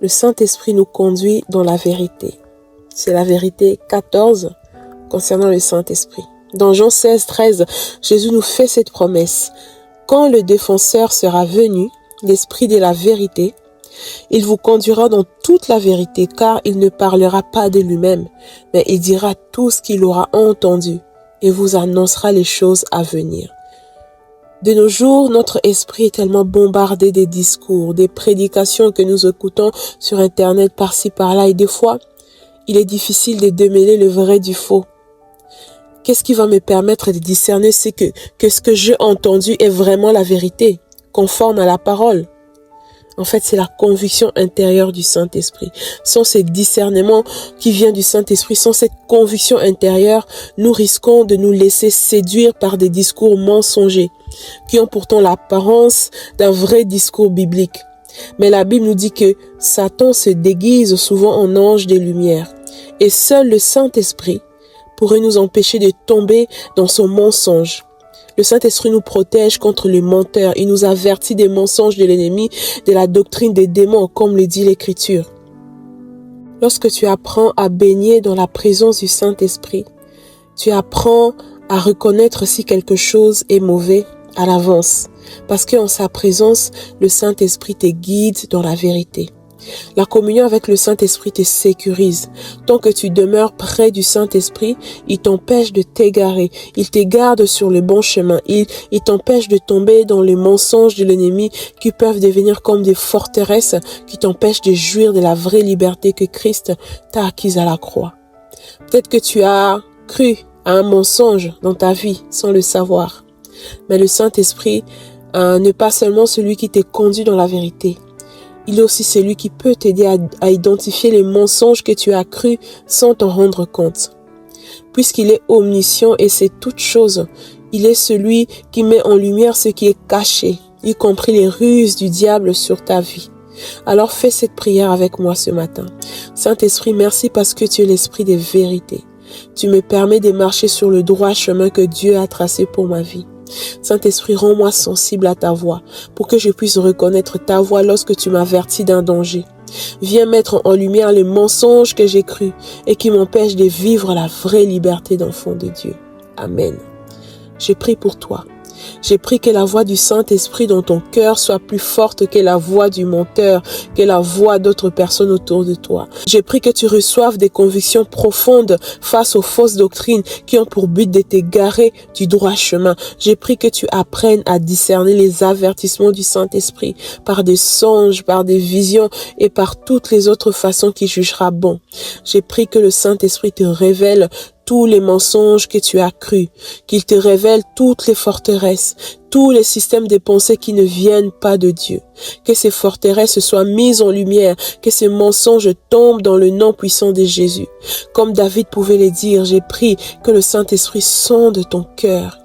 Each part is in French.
le Saint-Esprit nous conduit dans la vérité. C'est la vérité 14 concernant le Saint-Esprit. Dans Jean 16, 13, Jésus nous fait cette promesse. Quand le défenseur sera venu, l'Esprit de la vérité, il vous conduira dans toute la vérité, car il ne parlera pas de lui-même, mais il dira tout ce qu'il aura entendu et vous annoncera les choses à venir. De nos jours, notre esprit est tellement bombardé des discours, des prédications que nous écoutons sur Internet par-ci par-là et des fois, il est difficile de démêler le vrai du faux. Qu'est-ce qui va me permettre de discerner ce que j'ai entendu est vraiment la vérité, conforme à la parole? En fait, c'est la conviction intérieure du Saint-Esprit. Sans ce discernement qui vient du Saint-Esprit, sans cette conviction intérieure, nous risquons de nous laisser séduire par des discours mensongers, qui ont pourtant l'apparence d'un vrai discours biblique. Mais la Bible nous dit que Satan se déguise souvent en ange des lumières. Et seul le Saint-Esprit pourrait nous empêcher de tomber dans son mensonge. Le Saint-Esprit nous protège contre les menteurs. Il nous avertit des mensonges de l'ennemi, de la doctrine des démons, comme le dit l'Écriture. Lorsque tu apprends à baigner dans la présence du Saint-Esprit, tu apprends à reconnaître si quelque chose est mauvais à l'avance. Parce qu'en sa présence, le Saint-Esprit te guide dans la vérité. La communion avec le Saint-Esprit te sécurise. Tant que tu demeures près du Saint-Esprit, il t'empêche de t'égarer. Il te garde sur le bon chemin. Il t'empêche de tomber dans les mensonges de l'ennemi qui peuvent devenir comme des forteresses qui t'empêchent de jouir de la vraie liberté que Christ t'a acquise à la croix. Peut-être que tu as cru à un mensonge dans ta vie sans le savoir. Mais le Saint-Esprit n'est pas seulement celui qui te conduit dans la vérité. Il est aussi celui qui peut t'aider à identifier les mensonges que tu as crus sans t'en rendre compte. Puisqu'il est omniscient et sait toutes choses, il est celui qui met en lumière ce qui est caché, y compris les ruses du diable sur ta vie. Alors fais cette prière avec moi ce matin. Saint-Esprit, merci parce que tu es l'Esprit des vérités. Tu me permets de marcher sur le droit chemin que Dieu a tracé pour ma vie. Saint-Esprit, rends-moi sensible à ta voix pour que je puisse reconnaître ta voix lorsque tu m'avertis d'un danger. Viens mettre en lumière les mensonges que j'ai crus et qui m'empêchent de vivre la vraie liberté d'enfant de Dieu. Amen. Je prie pour toi. J'ai pris que la voix du Saint-Esprit dans ton cœur soit plus forte que la voix du menteur, que la voix d'autres personnes autour de toi. J'ai pris que tu reçoives des convictions profondes face aux fausses doctrines qui ont pour but de t'égarer du droit chemin. J'ai pris que tu apprennes à discerner les avertissements du Saint-Esprit par des songes, par des visions et par toutes les autres façons qu'il jugera bon. J'ai pris que le Saint-Esprit te révèle tous les mensonges que tu as crus, qu'il te révèle toutes les forteresses, tous les systèmes de pensée qui ne viennent pas de Dieu. Que ces forteresses soient mises en lumière, que ces mensonges tombent dans le nom puissant de Jésus. Comme David pouvait le dire, j'ai prié que le Saint-Esprit sonde ton cœur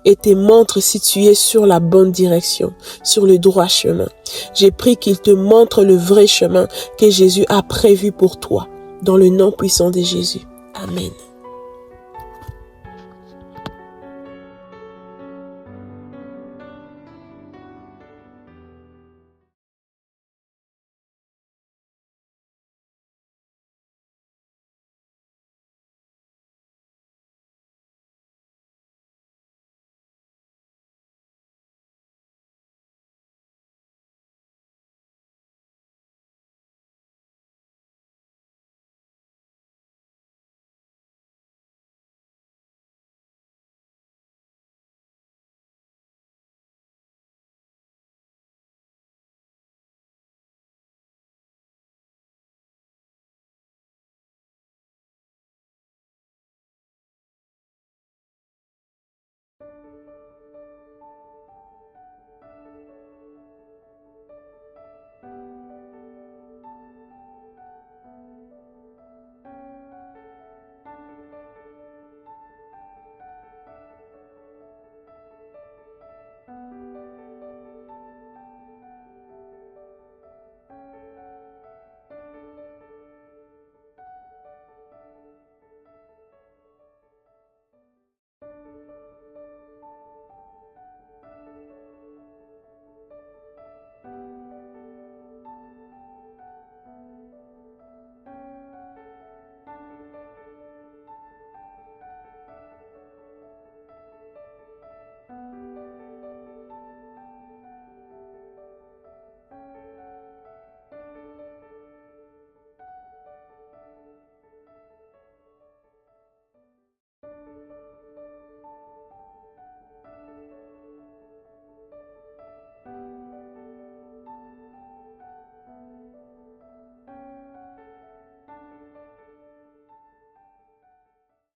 et te montre si tu es sur la bonne direction, sur le droit chemin. J'ai prié qu'il te montre le vrai chemin que Jésus a prévu pour toi, dans le nom puissant de Jésus. Amen.